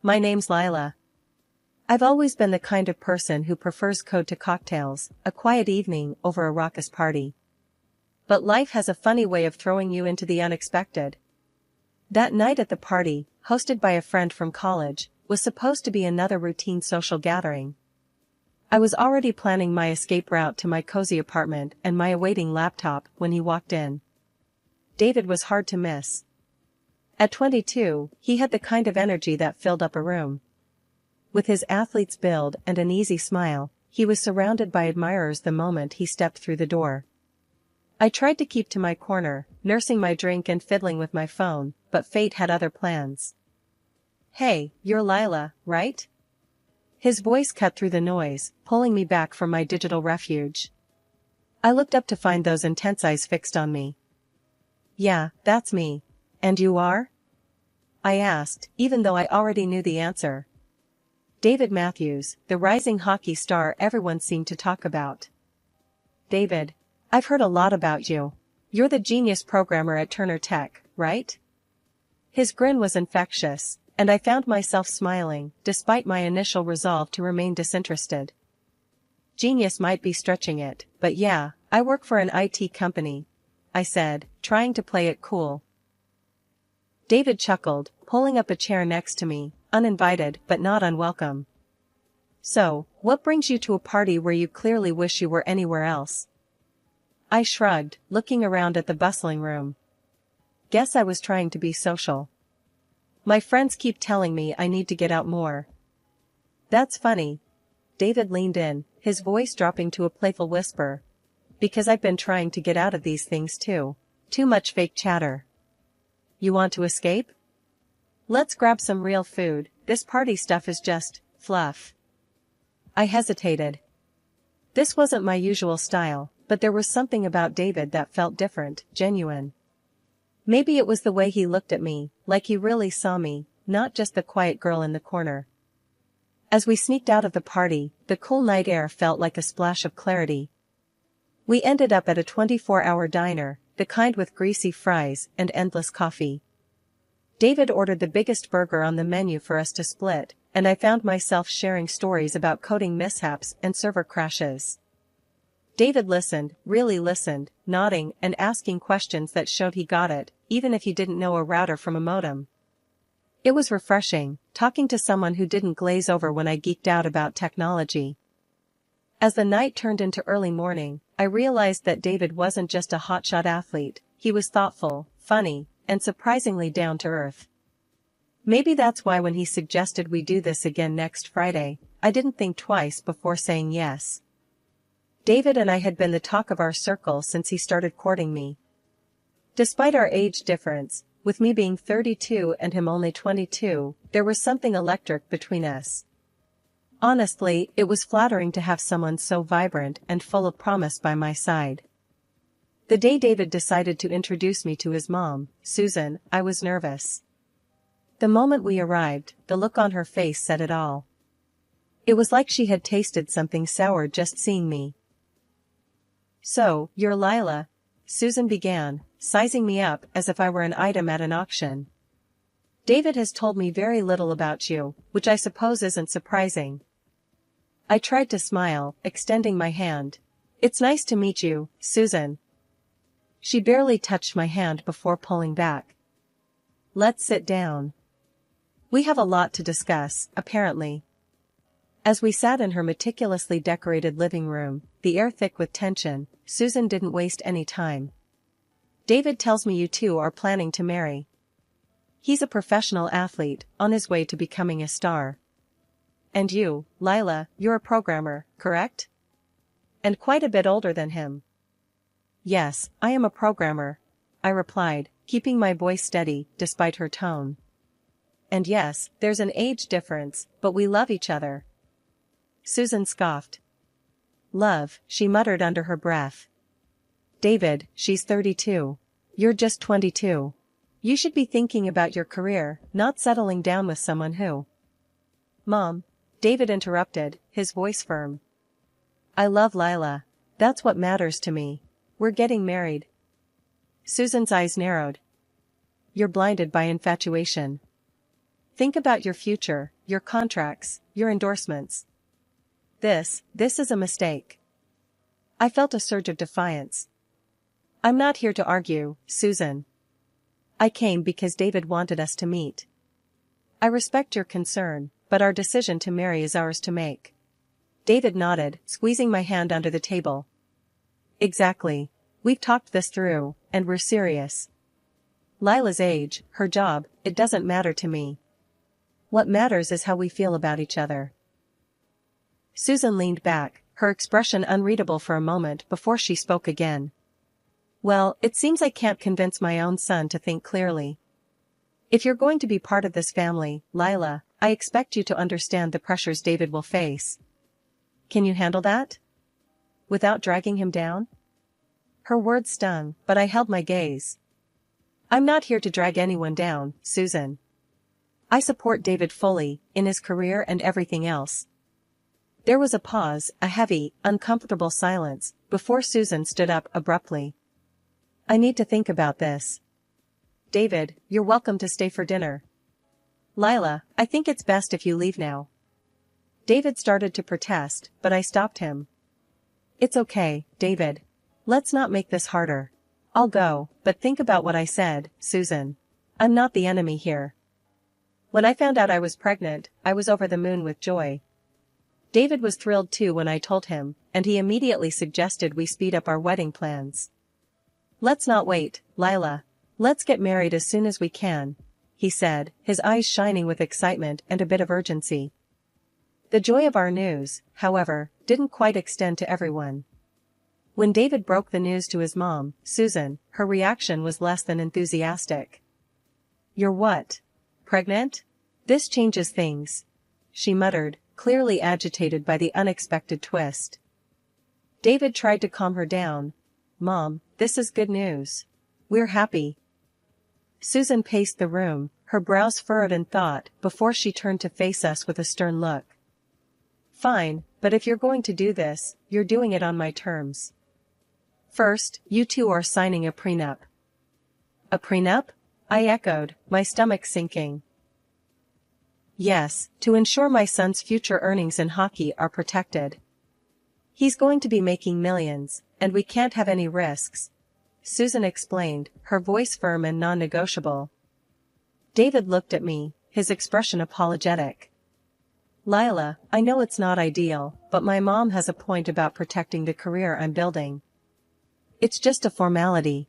My name's Lila. I've always been the kind of person who prefers code to cocktails, a quiet evening over a raucous party. But life has a funny way of throwing you into the unexpected. That night at the party, hosted by a friend from college, was supposed to be another routine social gathering. I was already planning my escape route to my cozy apartment and my awaiting laptop when he walked in. David was hard to miss. At 22, he had the kind of energy that filled up a room. With his athlete's build and an easy smile, he was surrounded by admirers the moment he stepped through the door. I tried to keep to my corner, nursing my drink and fiddling with my phone, but fate had other plans. "Hey, you're Lila, right?" His voice cut through the noise, pulling me back from my digital refuge. I looked up to find those intense eyes fixed on me. "Yeah, that's me. And you are?" I asked, even though I already knew the answer. "David Matthews, the rising hockey star everyone seemed to talk about." "David, I've heard a lot about you. You're the genius programmer at Turner Tech, right?" His grin was infectious, and I found myself smiling, despite my initial resolve to remain disinterested. "Genius might be stretching it, but yeah, I work for an IT company," I said, trying to play it cool. David chuckled, pulling up a chair next to me, uninvited but not unwelcome. "So, what brings you to a party where you clearly wish you were anywhere else?" I shrugged, looking around at the bustling room. "Guess I was trying to be social. My friends keep telling me I need to get out more." "That's funny." David leaned in, his voice dropping to a playful whisper. "Because I've been trying to get out of these things too. Too much fake chatter." "You want to escape? Let's grab some real food, this party stuff is just fluff." I hesitated. This wasn't my usual style, but there was something about David that felt different, genuine. Maybe it was the way he looked at me, like he really saw me, not just the quiet girl in the corner. As we sneaked out of the party, the cool night air felt like a splash of clarity. We ended up at a 24-hour diner, the kind with greasy fries and endless coffee. David ordered the biggest burger on the menu for us to split, and I found myself sharing stories about coding mishaps and server crashes. David listened, really listened, nodding and asking questions that showed he got it, even if he didn't know a router from a modem. It was refreshing, talking to someone who didn't glaze over when I geeked out about technology. As the night turned into early morning, I realized that David wasn't just a hotshot athlete, he was thoughtful, funny, and surprisingly down to earth. Maybe that's why when he suggested we do this again next Friday, I didn't think twice before saying yes. David and I had been the talk of our circle since he started courting me. Despite our age difference, with me being 32 and him only 22, there was something electric between us. Honestly, it was flattering to have someone so vibrant and full of promise by my side. The day David decided to introduce me to his mom, Susan, I was nervous. The moment we arrived, the look on her face said it all. It was like she had tasted something sour just seeing me. "So, you're Lila," Susan began, sizing me up as if I were an item at an auction. "David has told me very little about you, which I suppose isn't surprising." I tried to smile, extending my hand. "It's nice to meet you, Susan." She barely touched my hand before pulling back. "Let's sit down. We have a lot to discuss, apparently." As we sat in her meticulously decorated living room, the air thick with tension, Susan didn't waste any time. "David tells me you two are planning to marry. He's a professional athlete, on his way to becoming a star. And you, Lila, you're a programmer, correct? And quite a bit older than him." "Yes, I am a programmer," I replied, keeping my voice steady, despite her tone. "And yes, there's an age difference, but we love each other." Susan scoffed. "Love," she muttered under her breath. "David, she's 32. You're just 22. You should be thinking about your career, not settling down with someone who—" "Mom," David interrupted, his voice firm. "I love Lila. That's what matters to me. We're getting married." Susan's eyes narrowed. "You're blinded by infatuation." Think about your future, your contracts, your endorsements. This is a mistake. I felt a surge of defiance. I'm not here to argue, Susan. I came because David wanted us to meet. I respect your concern, but our decision to marry is ours to make. David nodded, squeezing my hand under the table. Exactly. We've talked this through, and we're serious. Lila's age, her job, it doesn't matter to me. What matters is how we feel about each other. Susan leaned back, her expression unreadable for a moment before she spoke again. Well, it seems I can't convince my own son to think clearly. If you're going to be part of this family, Lila, I expect you to understand the pressures David will face. Can you handle that? Without dragging him down? Her words stung, but I held my gaze. I'm not here to drag anyone down, Susan. I support David fully, in his career and everything else. There was a pause, a heavy, uncomfortable silence, before Susan stood up abruptly. I need to think about this. David, you're welcome to stay for dinner. Lila, I think it's best if you leave now. David started to protest, but I stopped him. It's okay, David. Let's not make this harder. I'll go, but think about what I said, Susan. I'm not the enemy here. When I found out I was pregnant, I was over the moon with joy. David was thrilled too when I told him, and he immediately suggested we speed up our wedding plans. Let's not wait, Lila. Let's get married as soon as we can, he said, his eyes shining with excitement and a bit of urgency. The joy of our news, however, didn't quite extend to everyone. When David broke the news to his mom, Susan, her reaction was less than enthusiastic. You're what? Pregnant? This changes things, she muttered, clearly agitated by the unexpected twist. David tried to calm her down. Mom, this is good news. We're happy. Susan paced the room, her brows furrowed in thought, before she turned to face us with a stern look. Fine, but if you're going to do this, you're doing it on my terms. First, you two are signing a prenup. A prenup? I echoed, my stomach sinking. Yes, to ensure my son's future earnings in hockey are protected. He's going to be making millions, and we can't have any risks, Susan explained, her voice firm and non-negotiable. David looked at me, his expression apologetic. Lila, I know it's not ideal, but my mom has a point about protecting the career I'm building. It's just a formality.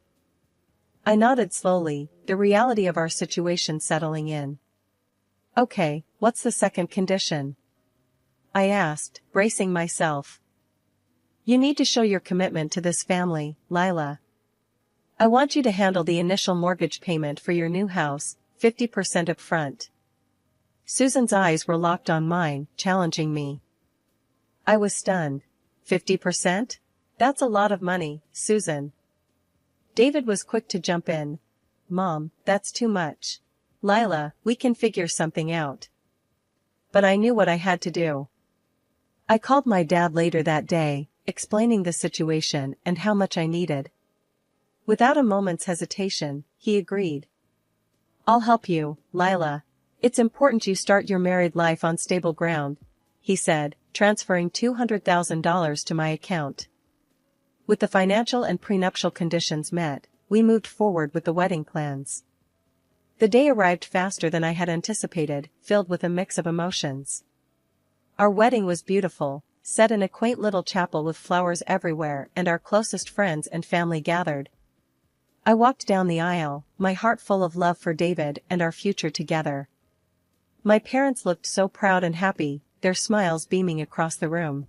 I nodded slowly, the reality of our situation settling in. Okay, what's the second condition? I asked, bracing myself. You need to show your commitment to this family, Lila. I want you to handle the initial mortgage payment for your new house, 50% up front. Susan's eyes were locked on mine, challenging me. I was stunned. 50%? That's a lot of money, Susan. David was quick to jump in. Mom, that's too much. Lila, we can figure something out. But I knew what I had to do. I called my dad later that day, explaining the situation and how much I needed. Without a moment's hesitation, he agreed. I'll help you, Lila. It's important you start your married life on stable ground, he said, transferring $200,000 to my account. With the financial and prenuptial conditions met, we moved forward with the wedding plans. The day arrived faster than I had anticipated, filled with a mix of emotions. Our wedding was beautiful, set in a quaint little chapel with flowers everywhere, and our closest friends and family gathered. I walked down the aisle, my heart full of love for David and our future together. My parents looked so proud and happy, their smiles beaming across the room.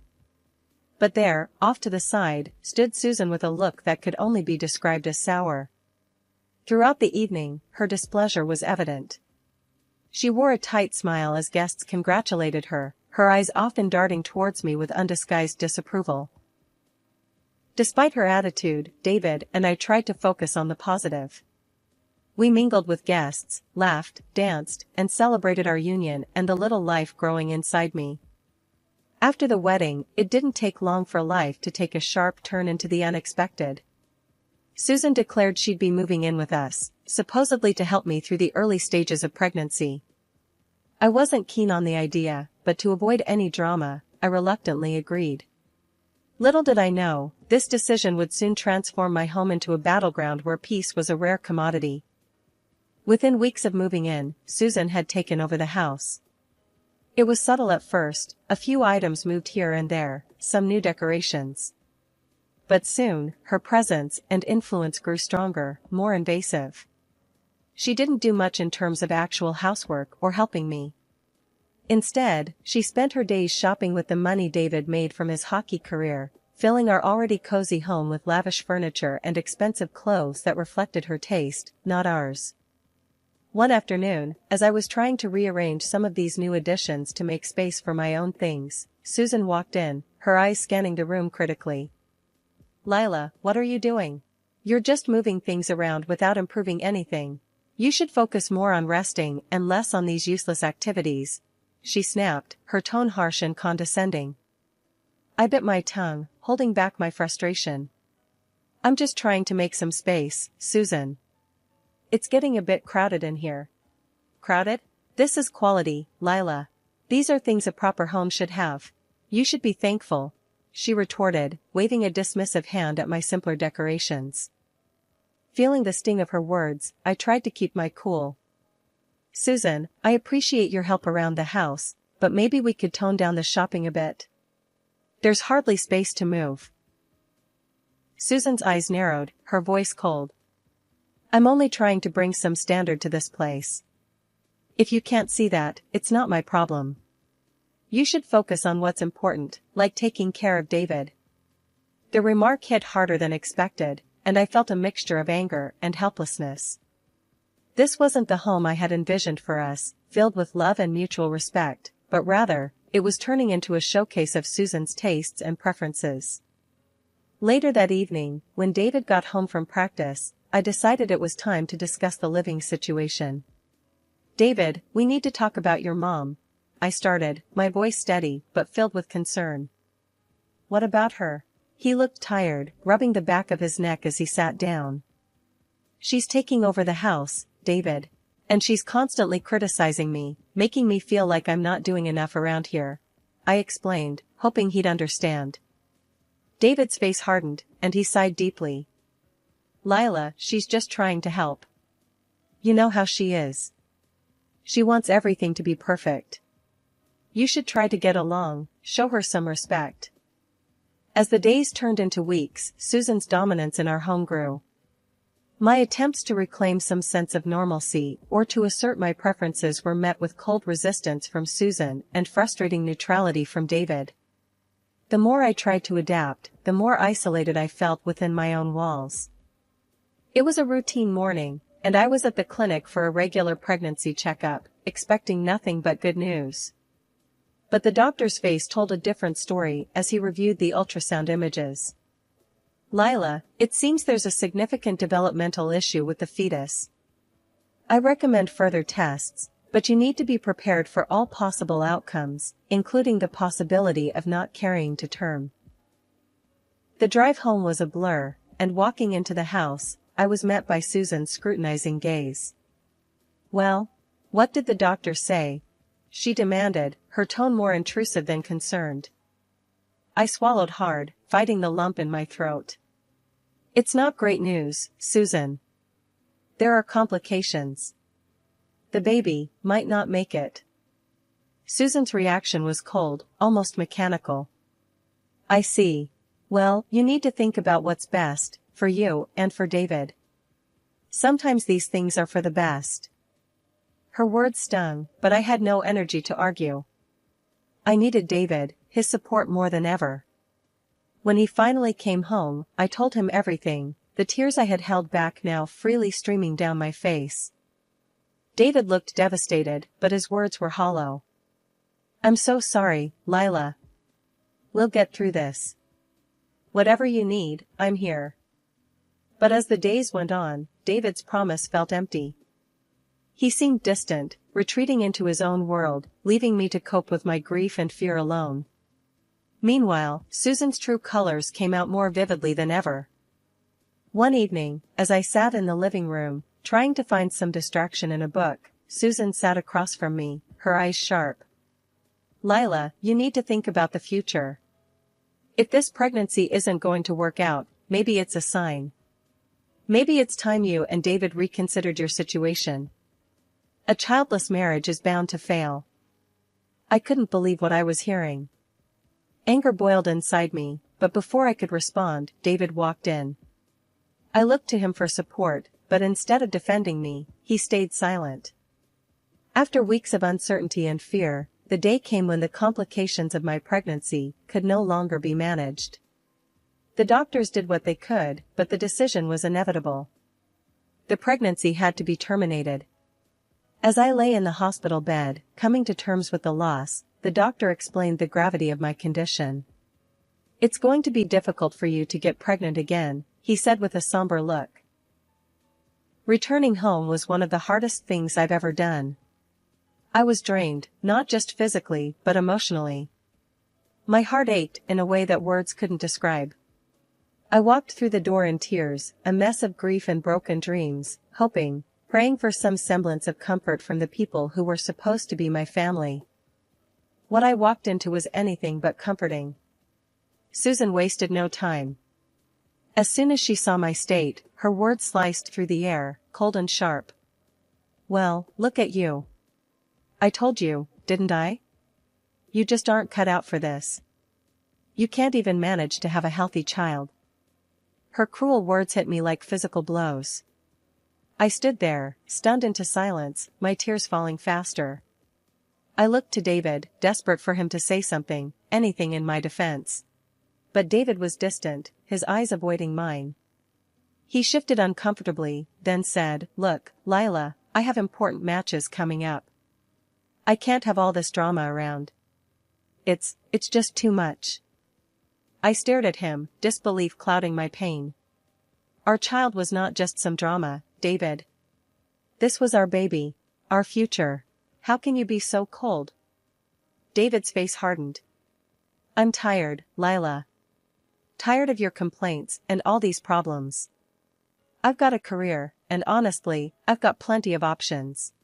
But there, off to the side, stood Susan with a look that could only be described as sour. Throughout the evening, her displeasure was evident. She wore a tight smile as guests congratulated her, her eyes often darting towards me with undisguised disapproval. Despite her attitude, David and I tried to focus on the positive. We mingled with guests, laughed, danced, and celebrated our union and the little life growing inside me. After the wedding, it didn't take long for life to take a sharp turn into the unexpected. Susan declared she'd be moving in with us, supposedly to help me through the early stages of pregnancy. I wasn't keen on the idea, but to avoid any drama, I reluctantly agreed. Little did I know, this decision would soon transform my home into a battleground where peace was a rare commodity. Within weeks of moving in, Susan had taken over the house. It was subtle at first, a few items moved here and there, some new decorations. But soon, her presence and influence grew stronger, more invasive. She didn't do much in terms of actual housework or helping me. Instead, she spent her days shopping with the money David made from his hockey career, filling our already cozy home with lavish furniture and expensive clothes that reflected her taste, not ours. One afternoon, as I was trying to rearrange some of these new additions to make space for my own things, Susan walked in, her eyes scanning the room critically. "Lila, what are you doing? You're just moving things around without improving anything. You should focus more on resting and less on these useless activities," she snapped, her tone harsh and condescending. I bit my tongue, holding back my frustration. "I'm just trying to make some space, Susan. It's getting a bit crowded in here." "Crowded? This is quality, Lila. These are things a proper home should have. You should be thankful," she retorted, waving a dismissive hand at my simpler decorations. Feeling the sting of her words, I tried to keep my cool. "Susan, I appreciate your help around the house, but maybe we could tone down the shopping a bit. There's hardly space to move." Susan's eyes narrowed, her voice cold. "I'm only trying to bring some standard to this place. If you can't see that, it's not my problem. You should focus on what's important, like taking care of David." The remark hit harder than expected, and I felt a mixture of anger and helplessness. This wasn't the home I had envisioned for us, filled with love and mutual respect, but rather, it was turning into a showcase of Susan's tastes and preferences. Later that evening, when David got home from practice, I decided it was time to discuss the living situation. "David, we need to talk about your mom," I started, my voice steady, but filled with concern. "What about her?" He looked tired, rubbing the back of his neck as he sat down. "She's taking over the house, David. And she's constantly criticizing me, making me feel like I'm not doing enough around here," I explained, hoping he'd understand. David's face hardened, and he sighed deeply. "Lila, she's just trying to help. You know how she is. She wants everything to be perfect. You should try to get along, show her some respect." As the days turned into weeks, Susan's dominance in our home grew. My attempts to reclaim some sense of normalcy or to assert my preferences were met with cold resistance from Susan and frustrating neutrality from David. The more I tried to adapt, the more isolated I felt within my own walls. It was a routine morning, and I was at the clinic for a regular pregnancy checkup, expecting nothing but good news. But the doctor's face told a different story as he reviewed the ultrasound images. "Lila, it seems there's a significant developmental issue with the fetus. I recommend further tests, but you need to be prepared for all possible outcomes, including the possibility of not carrying to term." The drive home was a blur, and walking into the house, I was met by Susan's scrutinizing gaze. "Well, what did the doctor say?" she demanded, her tone more intrusive than concerned. I swallowed hard, fighting the lump in my throat. "It's not great news, Susan. There are complications. The baby might not make it." Susan's reaction was cold, almost mechanical. "I see. Well, you need to think about what's best, for you and for David. Sometimes these things are for the best." Her words stung, but I had no energy to argue. I needed David, his support more than ever. When he finally came home, I told him everything, the tears I had held back now freely streaming down my face. David looked devastated, but his words were hollow. "I'm so sorry, Lila. We'll get through this. Whatever you need, I'm here." But as the days went on, David's promise felt empty. He seemed distant, retreating into his own world, leaving me to cope with my grief and fear alone. Meanwhile, Susan's true colors came out more vividly than ever. One evening, as I sat in the living room, trying to find some distraction in a book, Susan sat across from me, her eyes sharp. "Lila, you need to think about the future. If this pregnancy isn't going to work out, maybe it's a sign. Maybe it's time you and David reconsidered your situation. A childless marriage is bound to fail." I couldn't believe what I was hearing. Anger boiled inside me, but before I could respond, David walked in. I looked to him for support, but instead of defending me, he stayed silent. After weeks of uncertainty and fear, the day came when the complications of my pregnancy could no longer be managed. The doctors did what they could, but the decision was inevitable. The pregnancy had to be terminated. As I lay in the hospital bed, coming to terms with the loss, the doctor explained the gravity of my condition. "It's going to be difficult for you to get pregnant again," he said with a somber look. Returning home was one of the hardest things I've ever done. I was drained, not just physically, but emotionally. My heart ached in a way that words couldn't describe. I walked through the door in tears, a mess of grief and broken dreams, hoping, praying for some semblance of comfort from the people who were supposed to be my family. What I walked into was anything but comforting. Susan wasted no time. As soon as she saw my state, her words sliced through the air, cold and sharp. "Well, look at you. I told you, didn't I? You just aren't cut out for this. You can't even manage to have a healthy child." Her cruel words hit me like physical blows. I stood there, stunned into silence, my tears falling faster. I looked to David, desperate for him to say something, anything in my defense. But David was distant, his eyes avoiding mine. He shifted uncomfortably, then said, "Look, Lila, I have important matches coming up. I can't have all this drama around. It's just too much." I stared at him, disbelief clouding my pain. Our child was not just some drama, David. This was our baby, our future. How can you be so cold? David's face hardened. "I'm tired, Lila. Tired of your complaints and all these problems. I've got a career, and honestly, I've got plenty of options."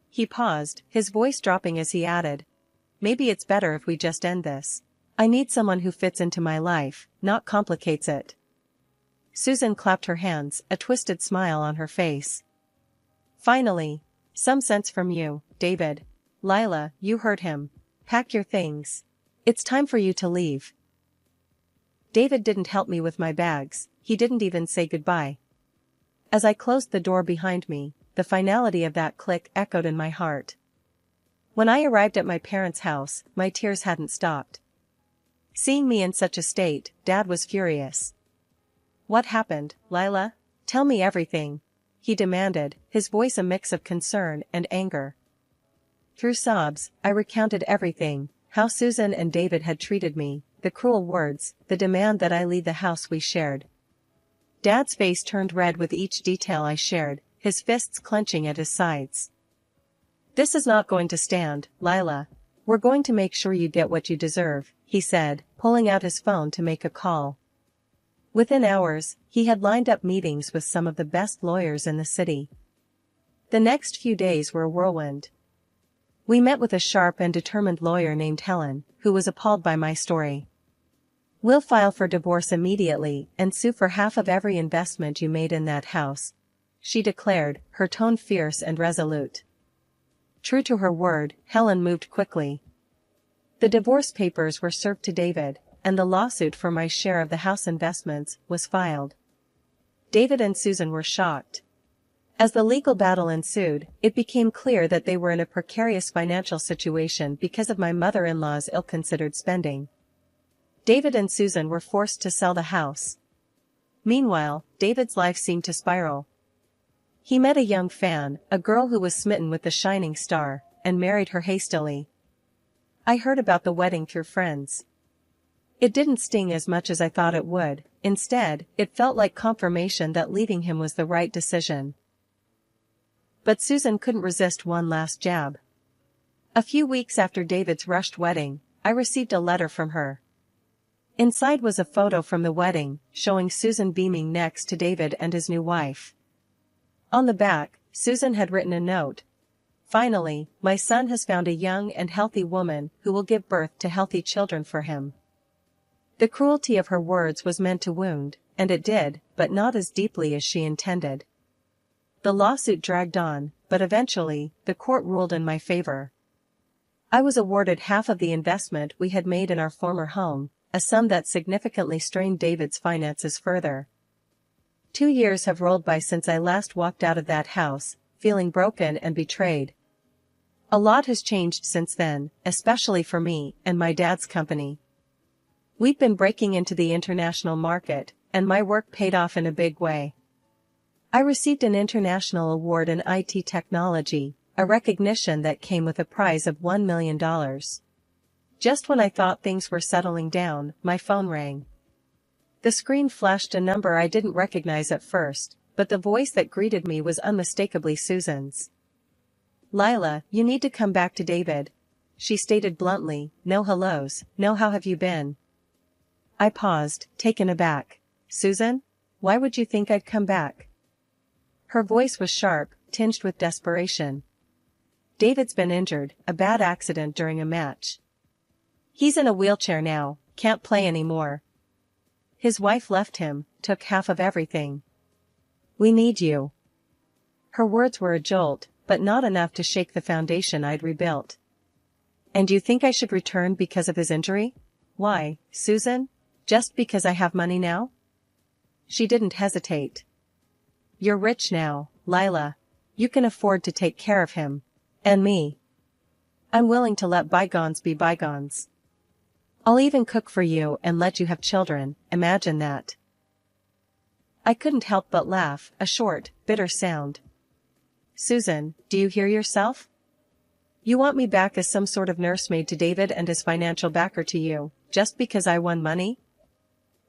He paused, his voice dropping as he added, "Maybe it's better if we just end this. I need someone who fits into my life, not complicates it." Susan clapped her hands, a twisted smile on her face. "Finally, some sense from you, David. Lila, you heard him. Pack your things. It's time for you to leave." David didn't help me with my bags, he didn't even say goodbye. As I closed the door behind me, the finality of that click echoed in my heart. When I arrived at my parents' house, my tears hadn't stopped. Seeing me in such a state, Dad was furious. "What happened, Lila? Tell me everything," he demanded, his voice a mix of concern and anger. Through sobs, I recounted everything, how Susan and David had treated me, the cruel words, the demand that I leave the house we shared. Dad's face turned red with each detail I shared, his fists clenching at his sides. "This is not going to stand, Lila. We're going to make sure you get what you deserve," he said, pulling out his phone to make a call. Within hours, he had lined up meetings with some of the best lawyers in the city. The next few days were a whirlwind. We met with a sharp and determined lawyer named Helen, who was appalled by my story. "We'll file for divorce immediately and sue for half of every investment you made in that house," she declared, her tone fierce and resolute. True to her word, Helen moved quickly. The divorce papers were served to David, and the lawsuit for my share of the house investments was filed. David and Susan were shocked. As the legal battle ensued, it became clear that they were in a precarious financial situation because of my mother-in-law's ill-considered spending. David and Susan were forced to sell the house. Meanwhile, David's life seemed to spiral. He met a young fan, a girl who was smitten with the shining star, and married her hastily. I heard about the wedding through friends. It didn't sting as much as I thought it would. Instead, it felt like confirmation that leaving him was the right decision. But Susan couldn't resist one last jab. A few weeks after David's rushed wedding, I received a letter from her. Inside was a photo from the wedding, showing Susan beaming next to David and his new wife. On the back, Susan had written a note. Finally, my son has found a young and healthy woman who will give birth to healthy children for him. The cruelty of her words was meant to wound, and it did, but not as deeply as she intended. The lawsuit dragged on, but eventually, the court ruled in my favor. I was awarded half of the investment we had made in our former home, a sum that significantly strained David's finances further. 2 years have rolled by since I last walked out of that house, feeling broken and betrayed. A lot has changed since then, especially for me and my dad's company. We've been breaking into the international market, and my work paid off in a big way. I received an international award in IT technology, a recognition that came with a prize of $1 million. Just when I thought things were settling down, my phone rang. The screen flashed a number I didn't recognize at first, but the voice that greeted me was unmistakably Susan's. "Lila, you need to come back to David," she stated bluntly. "No hellos, no how have you been?" I paused, taken aback. "Susan? Why would you think I'd come back?" Her voice was sharp, tinged with desperation. "David's been injured, a bad accident during a match. He's in a wheelchair now, can't play anymore. His wife left him, took half of everything. We need you." Her words were a jolt, but not enough to shake the foundation I'd rebuilt. "And you think I should return because of his injury? Why, Susan? Just because I have money now?" She didn't hesitate. "You're rich now, Lila. You can afford to take care of him. And me. I'm willing to let bygones be bygones. I'll even cook for you and let you have children, imagine that." I couldn't help but laugh, a short, bitter sound. "Susan, do you hear yourself? You want me back as some sort of nursemaid to David and his financial backer to you, just because I won money?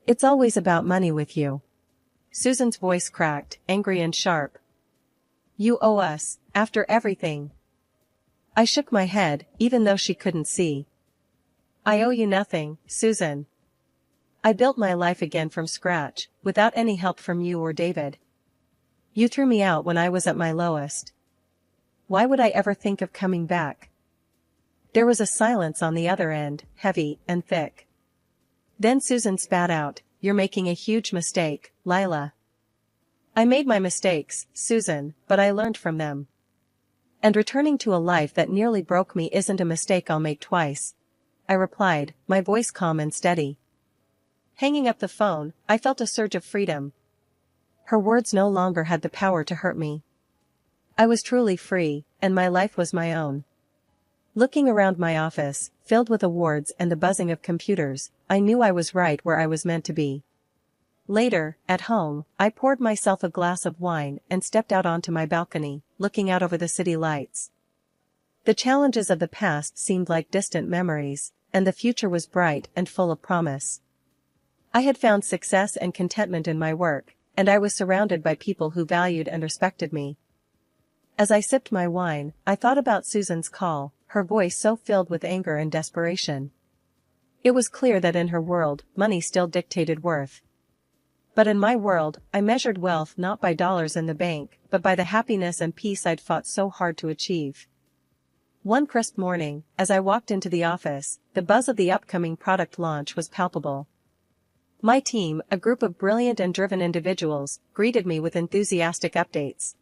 It's always about money with you." Susan's voice cracked, angry and sharp. "You owe us, after everything." I shook my head, even though she couldn't see. "I owe you nothing, Susan. I built my life again from scratch, without any help from you or David. You threw me out when I was at my lowest. Why would I ever think of coming back?" There was a silence on the other end, heavy and thick. Then Susan spat out, "You're making a huge mistake, Lila." "I made my mistakes, Susan, but I learned from them. And returning to a life that nearly broke me isn't a mistake I'll make twice," I replied, my voice calm and steady. Hanging up the phone, I felt a surge of freedom. Her words no longer had the power to hurt me. I was truly free, and my life was my own. Looking around my office, filled with awards and the buzzing of computers, I knew I was right where I was meant to be. Later, at home, I poured myself a glass of wine and stepped out onto my balcony, looking out over the city lights. The challenges of the past seemed like distant memories, and the future was bright and full of promise. I had found success and contentment in my work, and I was surrounded by people who valued and respected me. As I sipped my wine, I thought about Susan's call, her voice so filled with anger and desperation. It was clear that in her world, money still dictated worth. But in my world, I measured wealth not by dollars in the bank, but by the happiness and peace I'd fought so hard to achieve. One crisp morning, as I walked into the office, the buzz of the upcoming product launch was palpable. My team, a group of brilliant and driven individuals, greeted me with enthusiastic updates.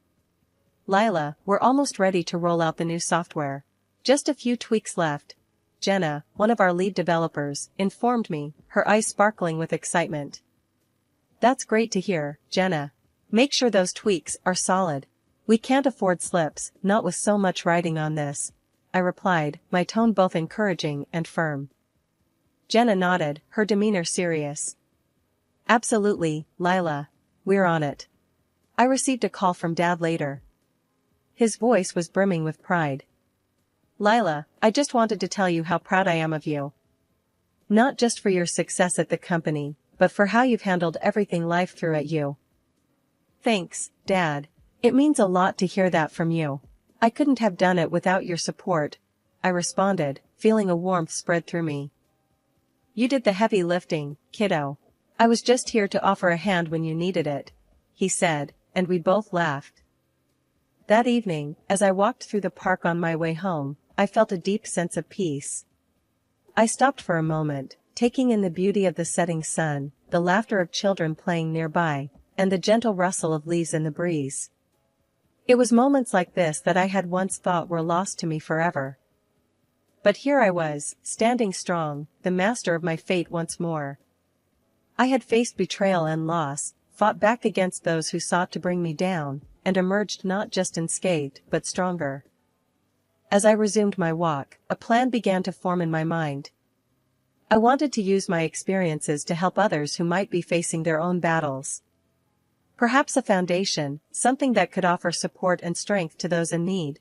"Lila, we're almost ready to roll out the new software. Just a few tweaks left," Jenna, one of our lead developers, informed me, her eyes sparkling with excitement. "That's great to hear, Jenna. Make sure those tweaks are solid. We can't afford slips, not with so much riding on this," I replied, my tone both encouraging and firm. Jenna nodded, her demeanor serious. "Absolutely, Lila. We're on it." I received a call from Dad later. His voice was brimming with pride. "Lila, I just wanted to tell you how proud I am of you. Not just for your success at the company, but for how you've handled everything life threw at you." "Thanks, Dad. It means a lot to hear that from you. I couldn't have done it without your support," I responded, feeling a warmth spread through me. "You did the heavy lifting, kiddo. I was just here to offer a hand when you needed it," he said, and we both laughed. That evening, as I walked through the park on my way home, I felt a deep sense of peace. I stopped for a moment, taking in the beauty of the setting sun, the laughter of children playing nearby, and the gentle rustle of leaves in the breeze. It was moments like this that I had once thought were lost to me forever. But here I was, standing strong, the master of my fate once more. I had faced betrayal and loss, fought back against those who sought to bring me down, and emerged not just unscathed, but stronger. As I resumed my walk, a plan began to form in my mind. I wanted to use my experiences to help others who might be facing their own battles. Perhaps a foundation, something that could offer support and strength to those in need.